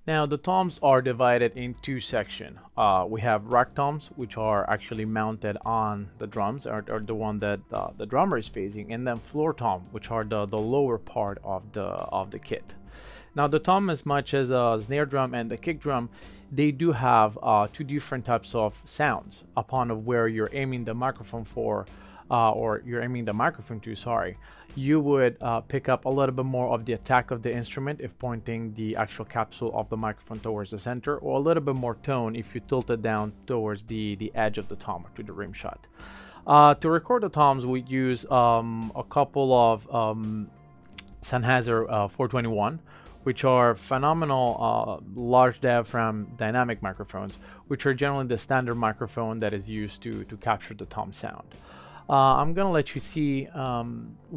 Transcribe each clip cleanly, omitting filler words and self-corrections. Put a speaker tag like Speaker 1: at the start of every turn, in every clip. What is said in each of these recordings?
Speaker 1: Now the toms are divided in two sections. We have rack toms, which are actually mounted on the drums, or the one that the drummer is facing, and then floor tom, which are the lower part of the kit. Now the tom, as much as a snare drum and the kick drum, they do have two different types of sounds upon of where you're aiming the microphone for, or you're aiming the microphone to, sorry. You would pick up a little bit more of the attack of the instrument if pointing the actual capsule of the microphone towards the center, or a little bit more tone if you tilt it down towards the edge of the tom, or to the rim shot. To record the toms, we use a couple of Sennheiser 421, which are phenomenal large diaphragm dynamic microphones, which are generally the standard microphone that is used to capture the tom sound. I'm gonna let you see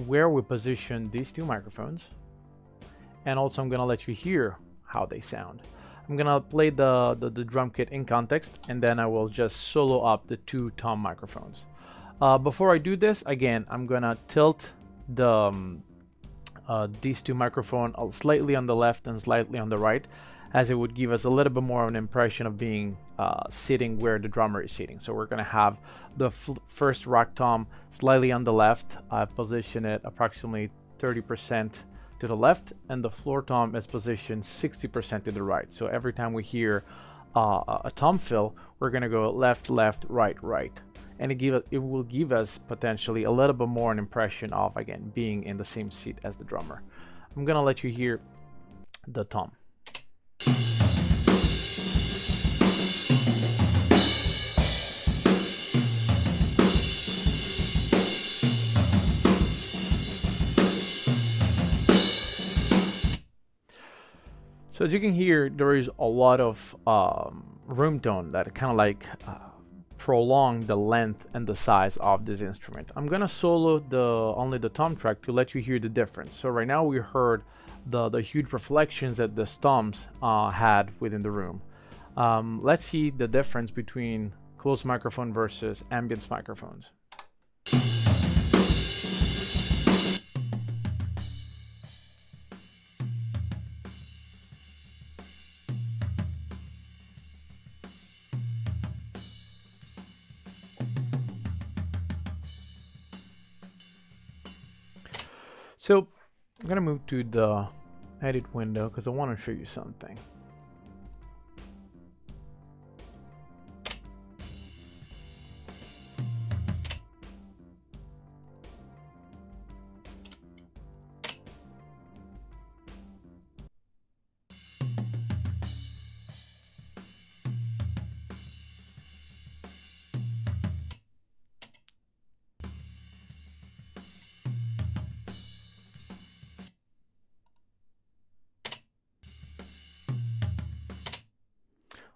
Speaker 1: where we position these two microphones, and also I'm gonna let you hear how they sound. I'm gonna play the drum kit in context, and then I will just solo up the two tom microphones. Before I do this, again, I'm gonna tilt these two microphones slightly on the left and slightly on the right, as it would give us a little bit more of an impression of being sitting where the drummer is sitting. So we're going to have the first rack tom slightly on the left. I position it approximately 30% to the left, and the floor tom is positioned 60% to the right. So every time we hear a tom fill, we're going to go left, left, right, right. And it will give us potentially a little bit more an impression of, again, being in the same seat as the drummer. I'm going to let you hear the tom. So as you can hear, there is a lot of room tone that kind of like prolong the length and the size of this instrument. I'm gonna solo only the tom track to let you hear the difference. So right now we heard the huge reflections that the toms had within the room. Let's see the difference between closed microphone versus ambience microphones. So I'm gonna move to the edit window because I want to show you something.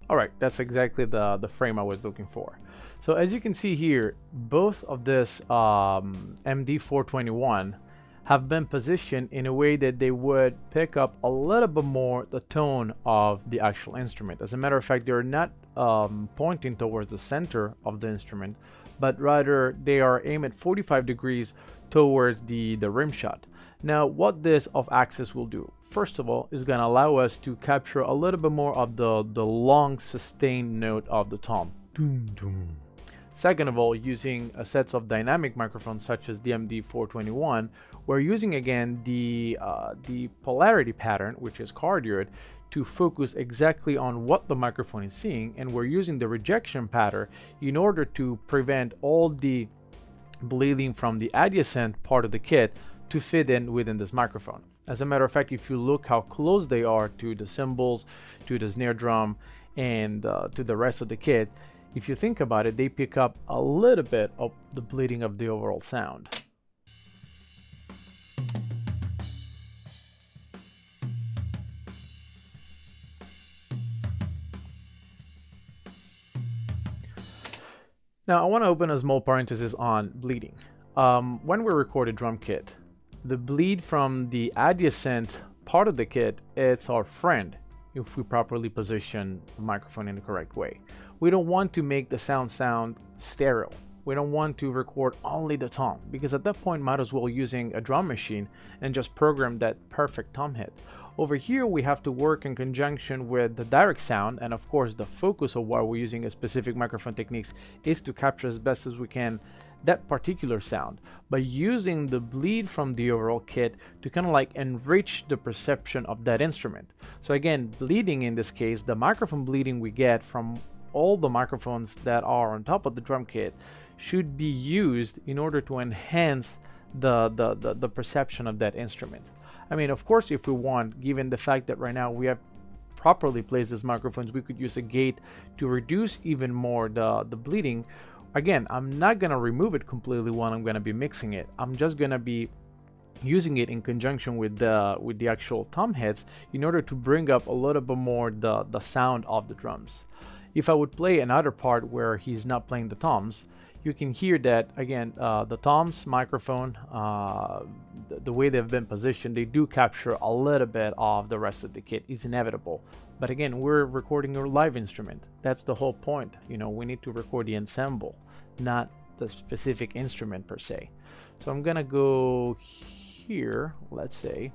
Speaker 1: All right, that's exactly the frame I was looking for. So as you can see here, both of this MD421 have been positioned in a way that they would pick up a little bit more the tone of the actual instrument. As a matter of fact, they're not pointing towards the center of the instrument, but rather they are aimed at 45 degrees towards the rim shot. Now, what this off-axis will do, first of all, is going to allow us to capture a little bit more of the long sustained note of the tom. Second of all, using a set of dynamic microphones such as the MD421, we're using again the polarity pattern, which is cardioid, to focus exactly on what the microphone is seeing, and we're using the rejection pattern in order to prevent all the bleeding from the adjacent part of the kit to fit in within this microphone. As a matter of fact, if you look how close they are to the cymbals, to the snare drum, and to the rest of the kit, if you think about it, they pick up a little bit of the bleeding of the overall sound. Now I want to open a small parenthesis on bleeding. When we record a drum kit, the bleed from the adjacent part of the kit, it's our friend if we properly position the microphone in the correct way. We don't want to make the sound sterile. We don't want to record only the tom, because at that point might as well using a drum machine and just program that perfect tom hit. Over here we have to work in conjunction with the direct sound, and of course the focus of why we're using a specific microphone techniques is to capture as best as we can that particular sound, by using the bleed from the overall kit to kind of like enrich the perception of that instrument. So again, bleeding in this case, the microphone bleeding we get from all the microphones that are on top of the drum kit should be used in order to enhance the perception of that instrument. I mean, of course, if we want, given the fact that right now we have properly placed these microphones, we could use a gate to reduce even more the bleeding. Again, I'm not gonna remove it completely when I'm gonna be mixing it. I'm just gonna be using it in conjunction with the actual tom hits in order to bring up a little bit more the sound of the drums. If I would play another part where he's not playing the toms, you can hear that again, the toms microphone, the way they've been positioned, they do capture a little bit of the rest of the kit. It's inevitable. But again, we're recording a live instrument. That's the whole point. You know, we need to record the ensemble, not the specific instrument per se. So I'm gonna go here, let's say,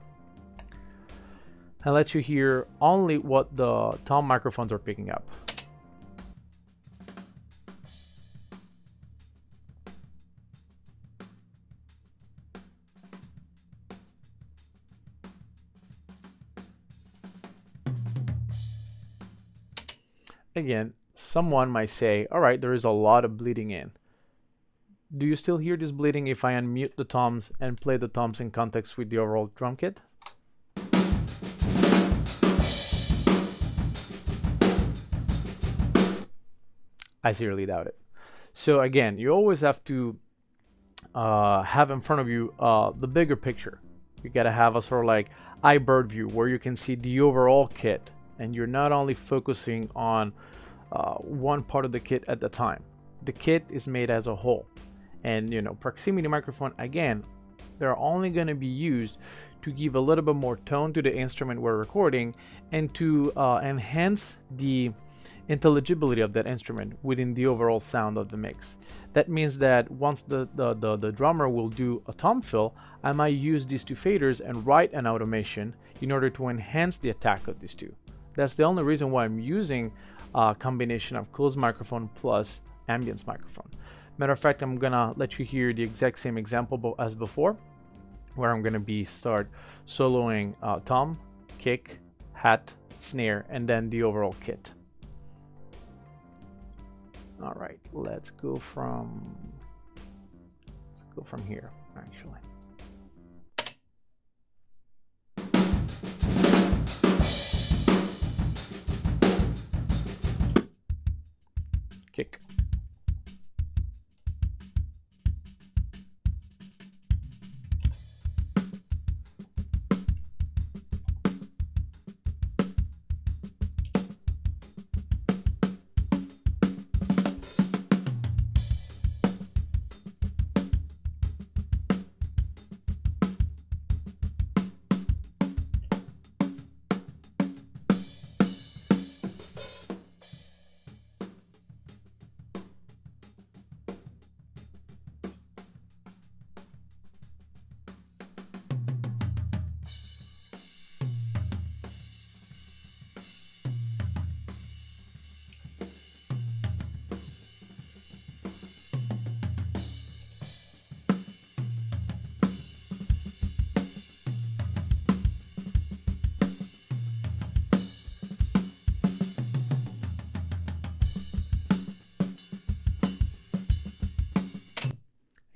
Speaker 1: and let you hear only what the tom microphones are picking up. Again, someone might say, all right, there is a lot of bleeding in. Do you still hear this bleeding if I unmute the toms and play the toms in context with the overall drum kit? I seriously doubt it. So again, you always have to have in front of you the bigger picture. You gotta have a sort of like eye bird view where you can see the overall kit, and you're not only focusing on one part of the kit at the time. The kit is made as a whole, and you know, proximity microphone, again, they're only going to be used to give a little bit more tone to the instrument we're recording and to enhance the intelligibility of that instrument within the overall sound of the mix. That means that once the drummer will do a tom fill, I might use these two faders and write an automation in order to enhance the attack of these two. That's the only reason why I'm using a combination of closed microphone plus ambience microphone. Matter of fact, I'm gonna let you hear the exact same example as before, where I'm gonna be start soloing tom, kick, hat, snare, and then the overall kit. All right, let's go from here actually. Kick.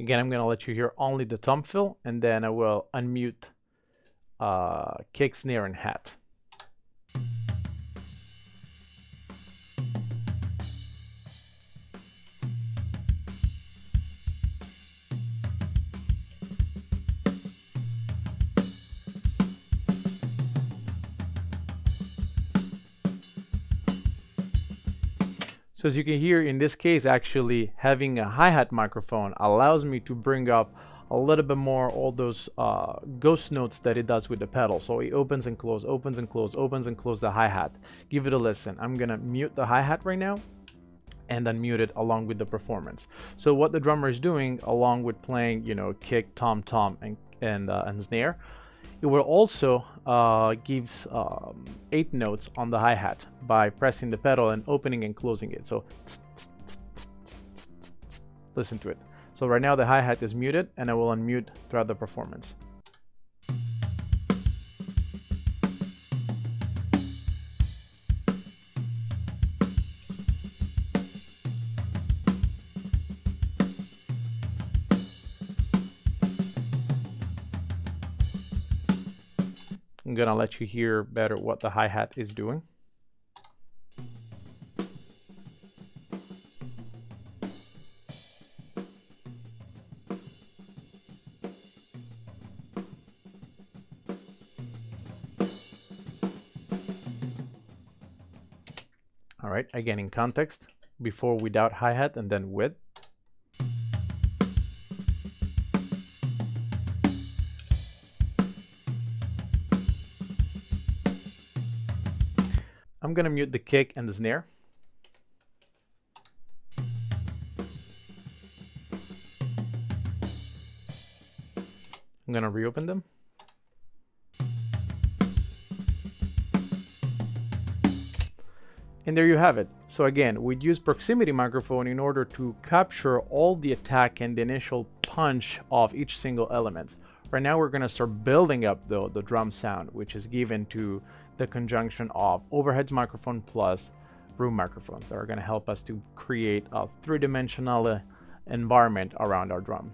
Speaker 1: Again, I'm going to let you hear only the tom fill, and then I will unmute kick, snare, and hat. So as you can hear, in this case, actually having a hi-hat microphone allows me to bring up a little bit more all those ghost notes that it does with the pedal. So it opens and closes, opens and closes, opens and closes the hi-hat. Give it a listen. I'm gonna mute the hi-hat right now, and then mute it along with the performance. So what the drummer is doing, along with playing, you know, kick, tom, and snare, it will also gives 8 notes on the hi-hat by pressing the pedal and opening and closing it. So listen to it. So right now the hi-hat is muted, and I will unmute throughout the performance. I'm gonna let you hear better what the hi-hat is doing. All right, again in context, before without hi-hat and then with. I'm gonna mute the kick and the snare. I'm gonna reopen them. And there you have it. So again, we'd use proximity microphone in order to capture all the attack and the initial punch of each single element. Right now we're gonna start building up though the drum sound, which is given to the conjunction of overhead microphone plus room microphones that are gonna help us to create a 3-dimensional environment around our drum.